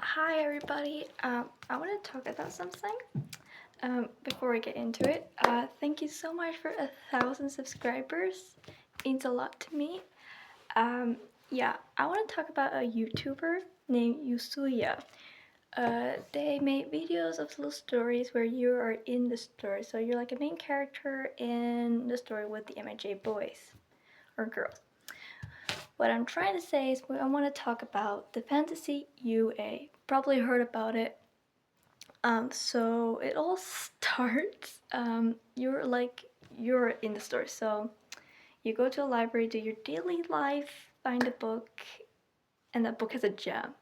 Hi everybody. I want to talk about something. Before we get into it, thank you so much for 1,000 subscribers. It means a lot to me. Yeah, I want to talk about a YouTuber named Yusuya. They make videos of little stories where you are in the story. So you're like a main character in the story with the MIJ boys or girls. What I'm trying to say is I want to talk about the Fantasy UA. Probably heard about it. So it all starts. You're in the store. So you go to a library, do your daily life, find a book, and that book has a gem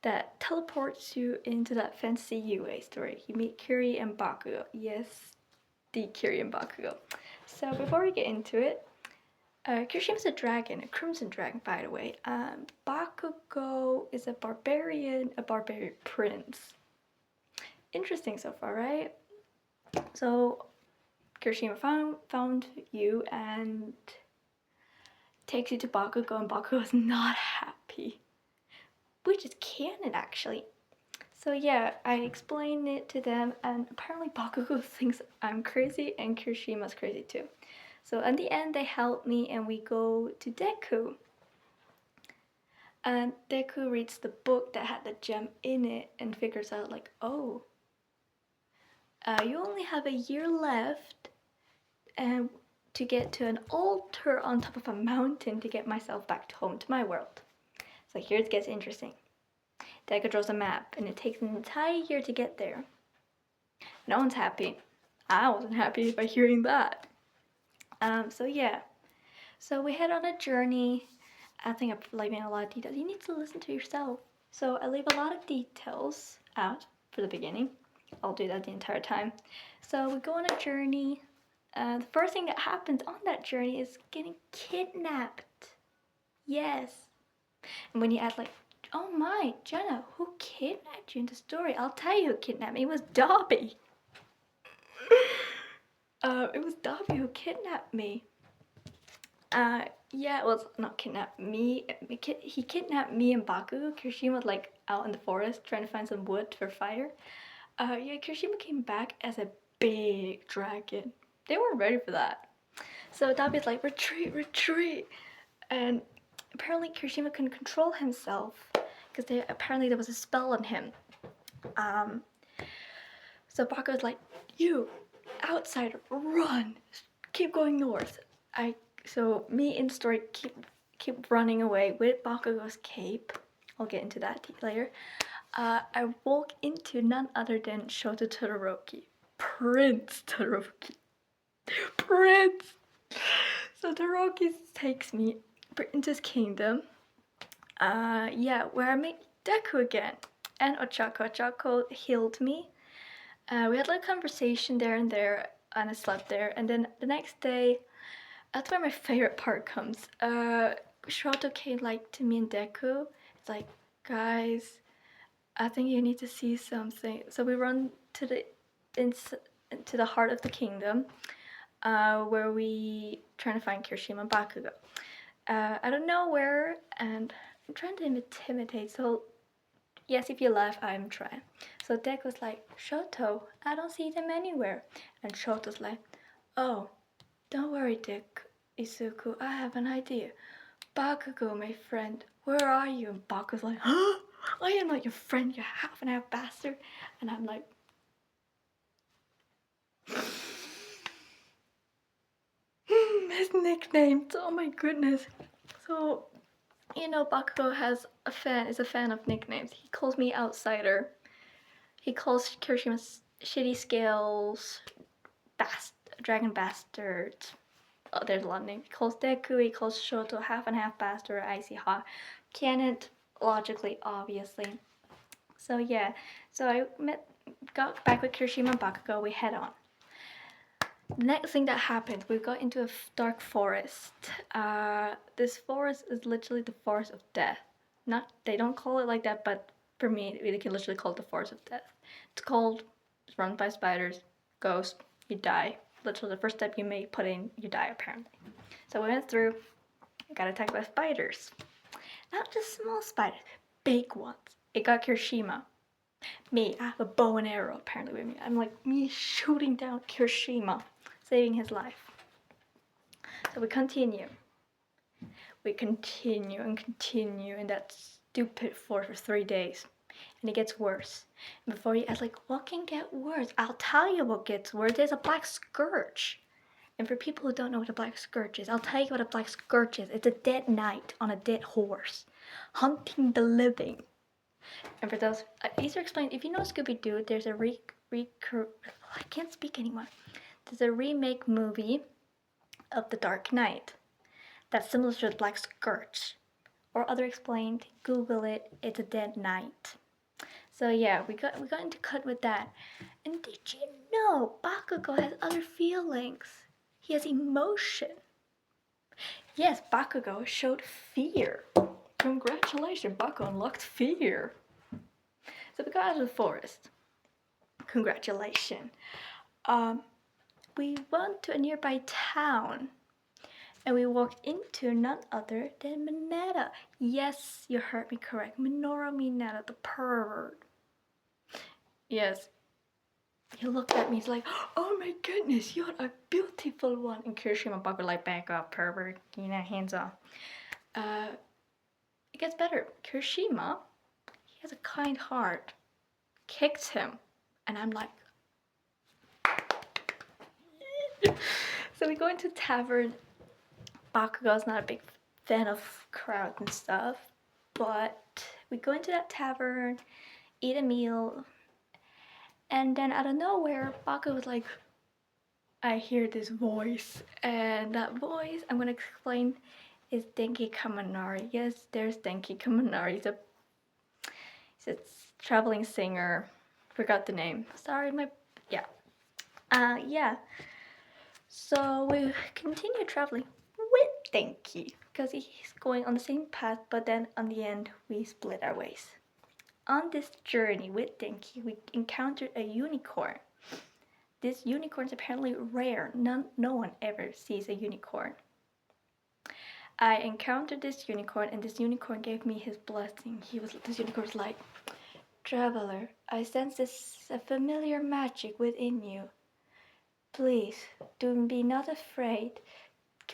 that teleports you into that Fantasy UA story. You meet Kiri and Bakugo. Yes, the Kiri and Bakugo. So before we get into it, Kirishima's a dragon, a crimson dragon, by the way. Bakugo is a barbarian prince. Interesting so far, right? So Kirishima found you and takes you to Bakugo, and Bakugo is not happy, which is canon actually. So yeah, I explained it to them, and apparently Bakugo thinks I'm crazy and Kirishima's crazy too. So in the end, they help me, and we go to Deku. And Deku reads the book that had the gem in it and figures out like, oh, you only have a year left and to get to an altar on top of a mountain to get myself back home to my world. So here it gets interesting. Deku draws a map and it takes an entire year to get there. No one's happy. I wasn't happy by hearing that. So yeah. So we head on a journey. I think I'm leaving a lot of details. You need to listen to yourself. So I leave a lot of details out for the beginning. I'll do that the entire time. So we go on a journey. The first thing that happens on that journey is getting kidnapped. Yes. And when you add like, oh my, Jenna, who kidnapped you in the story? I'll tell you who kidnapped me. It was Dobby. It was Dobby who kidnapped me. Yeah, well, not kidnapped me. He kidnapped me and Bakugo. Kirishima was like out in the forest trying to find some wood for fire. Yeah, Kirishima came back as a big dragon. They weren't ready for that. So Dabi's like, retreat, retreat. And apparently Kirishima couldn't control himself because apparently there was a spell on him. So Bakugo's like, you, outsider, run. Keep going north. So me in the story keep running away with Bakugo's cape. I'll get into that later. I walk into none other than Shoto Todoroki. Prince Todoroki. Prince! So Todoroki takes me into his kingdom. Yeah, where I meet Deku again. And Ochako. Ochako healed me. We had like a conversation there and I slept there. And then the next day, that's where my favorite part comes. Shoto came like to me and Deku. It's like, guys, I think you need to see something. So we run to the heart of the kingdom, where we trying to find Kirishima and Bakugo. I don't know where, and I'm trying to intimidate. So yes, if you laugh, I'm trying. So Deku's like, Shoto, I don't see them anywhere. And Shoto's like, oh, don't worry, Dick Izuku, I have an idea. Bakugo, my friend, where are you? And Bakugo's like, huh? I am not your friend, you half and half bastard. And I'm like, his nicknames, oh my goodness. So, you know, Bakugo is a fan of nicknames. He calls me outsider. He calls Kirishima shitty scales, dragon bastard. Oh, there's a lot of names. He calls Deku, he calls Shoto half and half bastard, icy hot. Canon, logically, obviously. So yeah, so I got back with Kirishima and Bakugo, we head on. The next thing that happened, we got into a dark forest. This forest is literally the forest of death. They don't call it like that, but for me, they can literally call it the forest of death. It's run by spiders, ghost, you die. Literally the first step you may put in, you die apparently. So we went got attacked by spiders. Not just small spiders, big ones. it got Kirishima. Me, I have a bow and arrow apparently with me. I'm like me shooting down Kirishima, saving his life. So we continue. We continue and continue in that stupid fort for 3 days. And it gets worse. And before you ask, like, what can get worse? I'll tell you what gets worse. There's a black scourge. And for people who don't know what a black scourge is, I'll tell you what a black scourge is. It's a dead knight on a dead horse, hunting the living. And for those, easier explain, if you know Scooby-Doo, there's a I can't speak anymore. There's a remake movie of The Dark Knight that's similar to the Black Scourge. Or other explained, Google it, it's a dead knight. So yeah, we got into cut with that. And did you know Bakugo has other feelings? He has emotion. Yes, Bakugo showed fear. Congratulations, Bakugo unlocked fear. So we got out of the forest. Congratulations. We went to a nearby town. And we walked into none other than Mineta. Yes, you heard me correct. Minoru Mineta, the pervert. Yes. He looked at me, he's like, oh my goodness, you're a beautiful one. And Kirishima Baku like, back up, pervert. You know, hands off. It gets better. Kirishima, he has a kind heart. Kicked him. And I'm like... So we go into tavern. Bakugo's not a big fan of crowds and stuff, but we go into that tavern, eat a meal, and then out of nowhere, Bakugo was like, I hear this voice, and that voice, I'm gonna explain, is Denki Kaminari. Yes, there's Denki Kaminari. He's a traveling singer. Forgot the name. Sorry, yeah. So we continue traveling with Denki because he's going on the same path, but then on the end we split our ways. On this journey with Denki, we encountered a unicorn. This unicorn is apparently rare. No one ever sees a unicorn. I encountered this unicorn, and this unicorn gave me his blessing. This unicorn was like, traveler, I sense a familiar magic within you. Please, do be not afraid.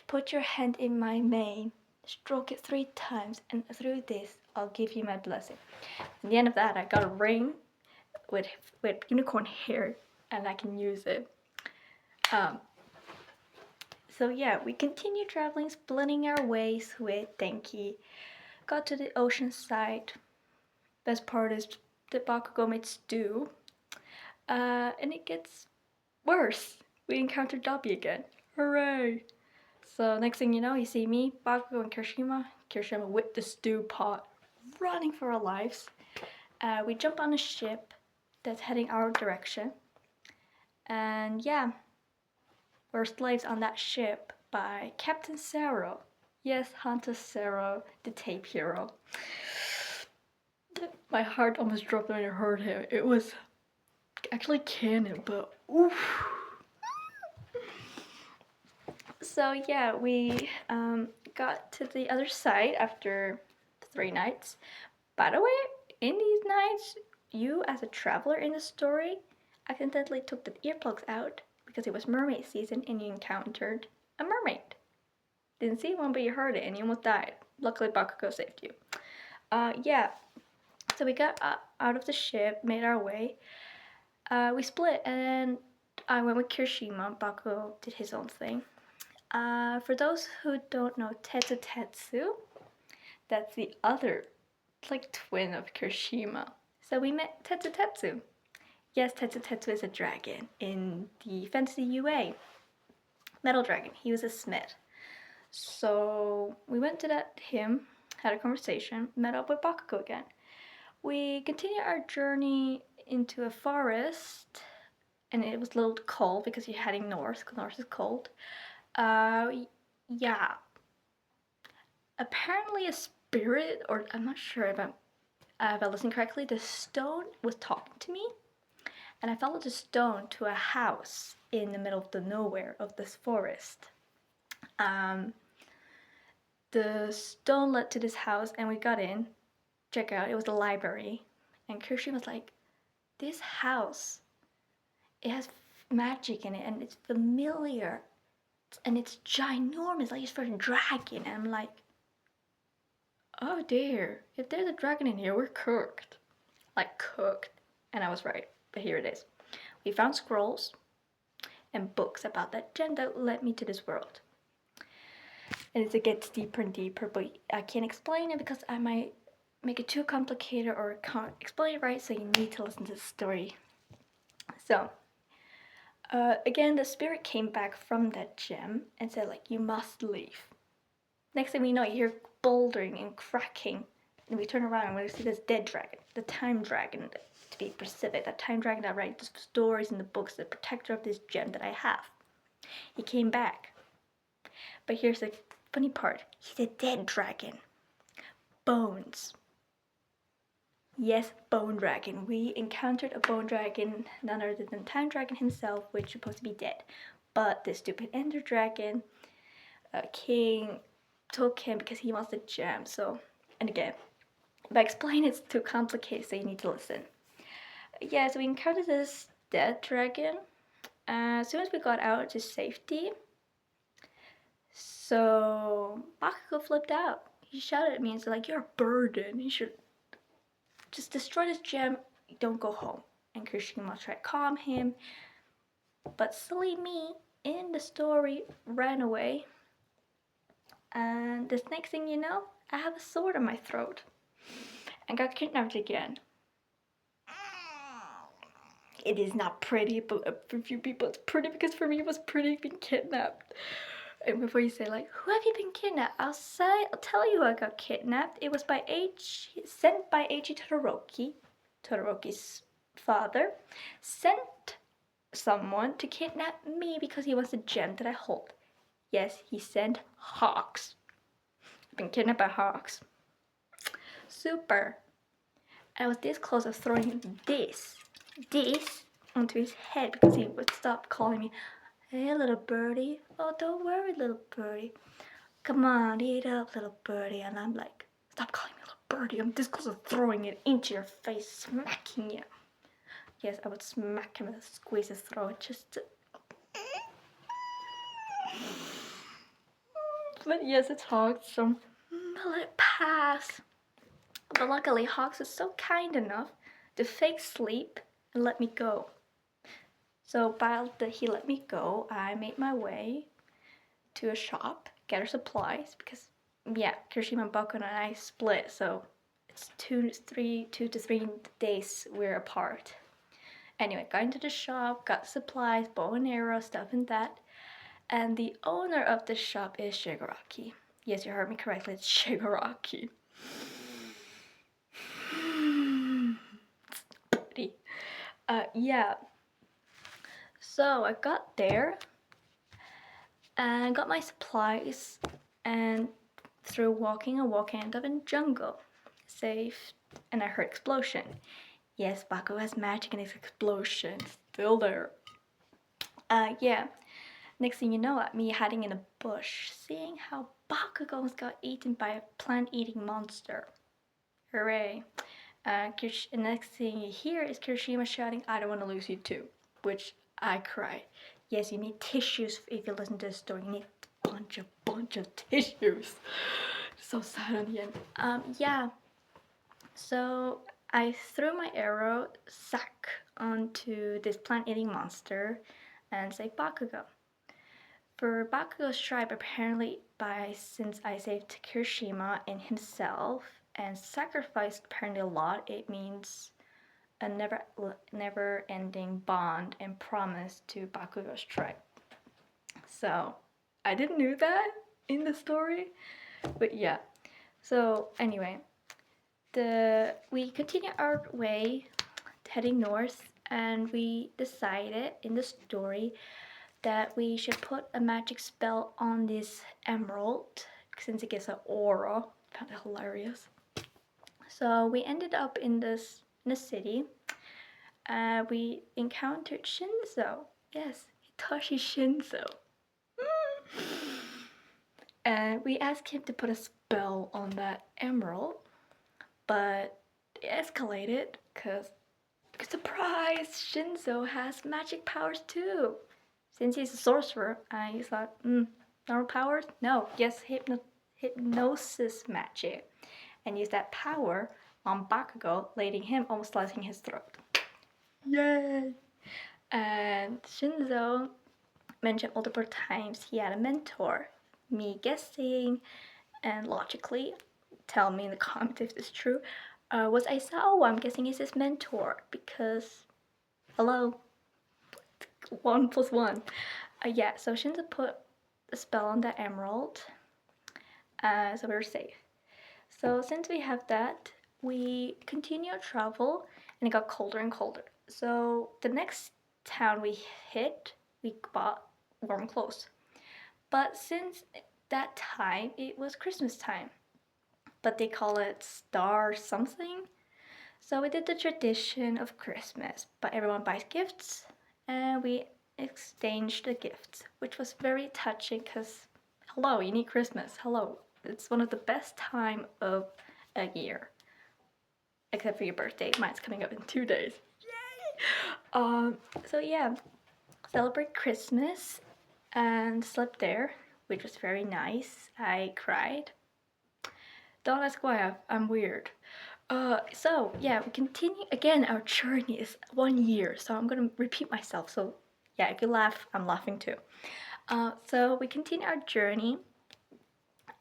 Put your hand in my mane, stroke it 3 times, and through this, I'll give you my blessing. At the end of that, I got a ring with unicorn hair, and I can use it. So yeah, we continue traveling, splitting our ways with Denki. Got to the ocean side. Best part is the Bakugo made stew. And it gets worse. We encounter Dobby again. Hooray! So next thing you know, you see me, Bakugo, and Kirishima with the stew pot, running for our lives. We jump on a ship that's heading our direction. And yeah, we're slaves on that ship by Captain Zero. Yes, Hunter Zero, the tape hero. My heart almost dropped when I heard him. It was actually canon, but oof. So yeah, we got to the other side after 3 nights. By the way, in these nights, you as a traveler in the story accidentally took the earplugs out because it was mermaid season and you encountered a mermaid. Didn't see one, but you heard it and you almost died. Luckily, Bakugo saved you. Yeah. So we got out of the ship, made our way. We split, and I went with Kirishima. Bakugo did his own thing. For those who don't know Tetsu, that's the other, like, twin of Kirishima. So we met Tetsu. Yes, Tetsu is a dragon in the Fantasy UA. Metal dragon. He was a smith. So we went to him, had a conversation, met up with Bakugo again. We continued our journey into a forest, and it was a little cold because you're heading north, because north is cold. Yeah. Apparently a spirit, or I'm not sure if I listened correctly, the stone was talking to me, and I followed the stone to a house in the middle of the nowhere of this forest. The stone led to this house, and we got in. Check out, it was a library. And Kirshima's like, this house, it has magic in it and it's familiar and it's ginormous, like it's for a dragon. And I'm like, oh dear, if there's a dragon in here, we're cooked. Like cooked. And I was right, but here it is. We found scrolls and books about that gem that led me to this world. And it gets deeper and deeper, but I can't explain it because I might make it too complicated or can't explain it right, so you need to listen to the story. So, again, the spirit came back from that gem and said, like, you must leave. Next thing we know, you hear bouldering and cracking, and we turn around and we see this dead dragon, the time dragon, to be specific, that time dragon that writes the stories in the books, the protector of this gem that I have. He came back. But here's the funny part. He's a dead dragon. Bones. Yes, bone dragon. We encountered a bone dragon, none other than Time Dragon himself, which is supposed to be dead. But the stupid Ender Dragon, King, took him because he wants the gem. So, and again, if I explain it's too complicated, so you need to listen. Yeah, so we encountered this dead dragon. As soon as we got out to safety, so Bakugo flipped out. He shouted at me and said, like, you're a burden. You should just destroy this gem. Don't go home. And Kirishima tried to calm him. But silly me, in the story, ran away. And this next thing you know, I have a sword in my throat. And got kidnapped again. It is not pretty, but for a few people it's pretty, because for me it was pretty being kidnapped. And before you say, like, who have you been kidnapped? I'll tell you who I got kidnapped. It was sent by Eiji Todoroki, Todoroki's father, sent someone to kidnap me because he wants a gem that I hold. Yes, he sent hawks. I've been kidnapped by hawks. Super. I was this close of throwing this onto his head because he would stop calling me, hey, little birdie. Oh, don't worry, little birdie. Come on, eat up, little birdie. And I'm like, stop calling me little birdie. I'm this close to throwing it into your face, smacking you. Yes, I would smack him and squeeze his throat just to... But yes, it's Hawks, so let it pass. But luckily, Hawks is so kind enough to fake sleep and let me go. So while he let me go, I made my way to a shop, gather supplies, because, yeah, Kirishima and Bakugo and I split, so it's 2 to 3 days we're apart. Anyway, got into the shop, got supplies, bow and arrow, stuff and that. And the owner of the shop is Shigaraki. Yes, you heard me correctly, it's Shigaraki. Yeah. So I got there and got my supplies, and through walking I ended up in the jungle. Safe, and I heard explosion. Yes, Bakugo has magic in his explosion. Still there. Yeah. Next thing you know, me hiding in a bush, seeing how Bakugo almost got eaten by a plant-eating monster. Hooray. And next thing you hear is Kirishima shouting, I don't want to lose you too. Which I cried. Yes, you need tissues if you listen to the story. You need a bunch of tissues. So sad on the end. Yeah. So I threw my arrow sack onto this plant-eating monster and saved Bakugo. For Bakugo's tribe, apparently, since I saved Kirishima and himself and sacrificed apparently a lot, it means a never-ending bond and promise to Bakugo's tribe. So I didn't know that in the story, but yeah. So anyway, we continue our way heading north, and we decided in the story that we should put a magic spell on this emerald since it gives an aura. I found it hilarious. So we ended up in the city. We encountered Shinso. Yes, Hitoshi Shinso. And we asked him to put a spell on that emerald, but escalated because, surprise, Shinzo has magic powers too. Since he's a sorcerer, I thought, normal powers? No, yes, hypnosis magic. And use that power on Bakugo, letting him almost slicing his throat. Yay! And Shinzo mentioned multiple times he had a mentor. Me guessing, and logically, tell me in the comments if this is true, was Aizawa. I'm guessing is his mentor because, hello, 1 + 1. Yeah, so Shinzo put a spell on the emerald, so we were safe. So since we have that, we continue our travel, and it got colder and colder. So the next town we hit, we bought warm clothes. But since that time, it was Christmas time. But they call it Star something. So we did the tradition of Christmas, but everyone buys gifts, and we exchanged the gifts, which was very touching because, hello, you need Christmas. Hello, it's one of the best time of a year, except for your birthday. Mine's coming up in 2 days. Yay! So yeah, celebrate Christmas and slept there, which was very nice. I cried. Don't ask why. I'm weird. So yeah, we continue again. Our journey is 1 year, so I'm gonna repeat myself. So yeah, if you laugh, I'm laughing too. So we continue our journey,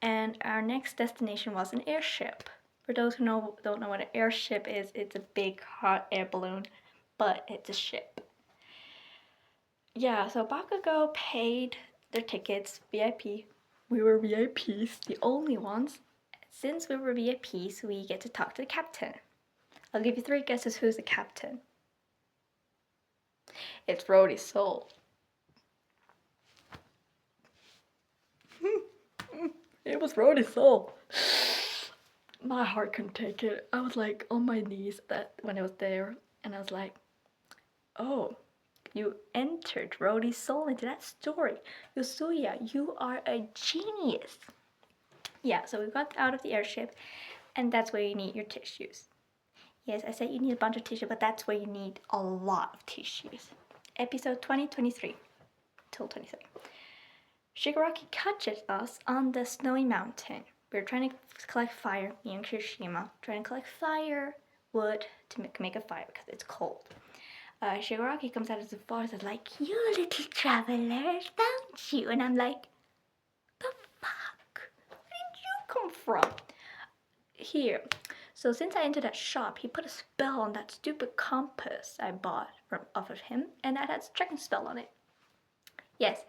and our next destination was an airship. For those who don't know what an airship is, it's a big hot air balloon, but it's a ship. Yeah, so Bakugo paid their tickets, VIP. We were VIPs, the only ones. Since we were VIPs, we get to talk to the captain. I'll give you 3 guesses who's the captain. It's Rody Soul. It was Rody Soul. My heart couldn't take it. I was like on my knees when I was there, and I was like, oh, you entered Rody Soul into that story. Yosuya, you are a genius. Yeah, so we got out of the airship, and that's where you need your tissues. Yes, I said you need a bunch of tissue, but that's where you need a lot of tissues. Episode 2023 till 23. Shigaraki catches us on the snowy mountain. We're trying to collect fire, me and Kirishima, trying to collect fire, wood to make a fire because it's cold. Shigaraki comes out of the forest and is like, you little travelers, don't you? And I'm like, the fuck? Where did you come from? Here. So since I entered that shop, he put a spell on that stupid compass I bought off of him, and that has a dragon spell on it. Yes.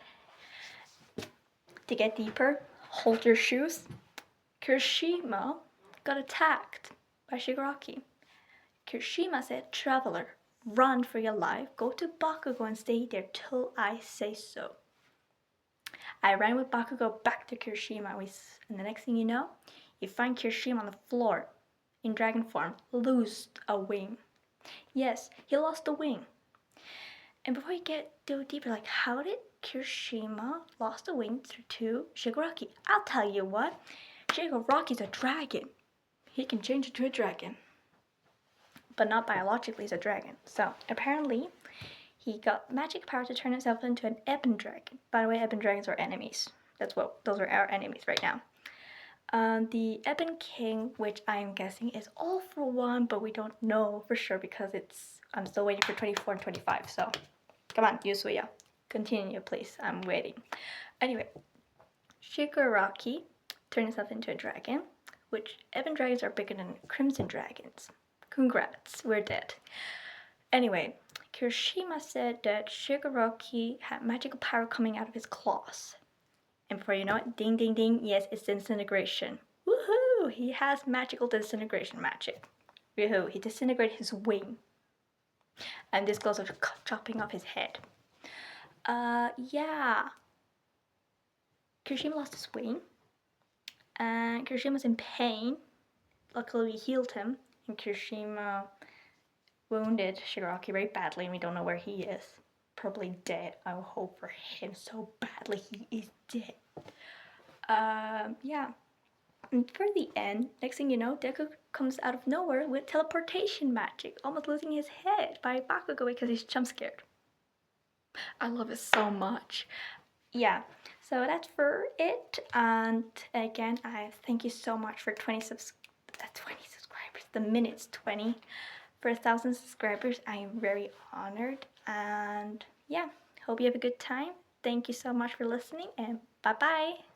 To get deeper, hold your shoes. Kirishima got attacked by Shigaraki. Kirishima said, traveler, run for your life, go to Bakugo and stay there till I say so. I ran with Bakugo back to Kirishima, and the next thing you know, you find Kirishima on the floor, in dragon form, lost a wing. Yes, he lost a wing. And before you go deeper, like, how did Kirishima lost a wing to Shigaraki? I'll tell you what, Shigaraki's a dragon. He can change into a dragon. But not biologically, he's a dragon. So, apparently, he got magic power to turn himself into an Ebon dragon. By the way, Ebon dragons are enemies. Those are our enemies right now. The Ebon King, which I'm guessing is All For One, but we don't know for sure because I'm still waiting for 24 and 25, so come on, Yusuya. Continue, please. I'm waiting. Anyway, Shigaraki turned himself into a dragon, which Ebon dragons are bigger than Crimson dragons. Congrats, we're dead. Anyway, Kirishima said that Shigaraki had magical power coming out of his claws. And before you know it, ding ding ding, yes, it's disintegration. Woohoo! He has magical disintegration magic. Woohoo! He disintegrated his wing. And this goes over chopping off his head. Yeah. Kirishima lost his wing. And Kirishima was in pain. Luckily, we healed him. And Kirishima wounded Shigaraki very badly, and we don't know where he is. Probably dead. I will hope for him so badly he is dead. Yeah. And for the end, next thing you know, Deku comes out of nowhere with teleportation magic, almost losing his head by Bakugo because he's jump scared. I love it so much. Yeah, so that's for it. And again, I thank you so much for 20 subscribers. The minute's 20. For 1,000 subscribers, I am very honored. And yeah, hope you have a good time. Thank you so much for listening, and bye bye.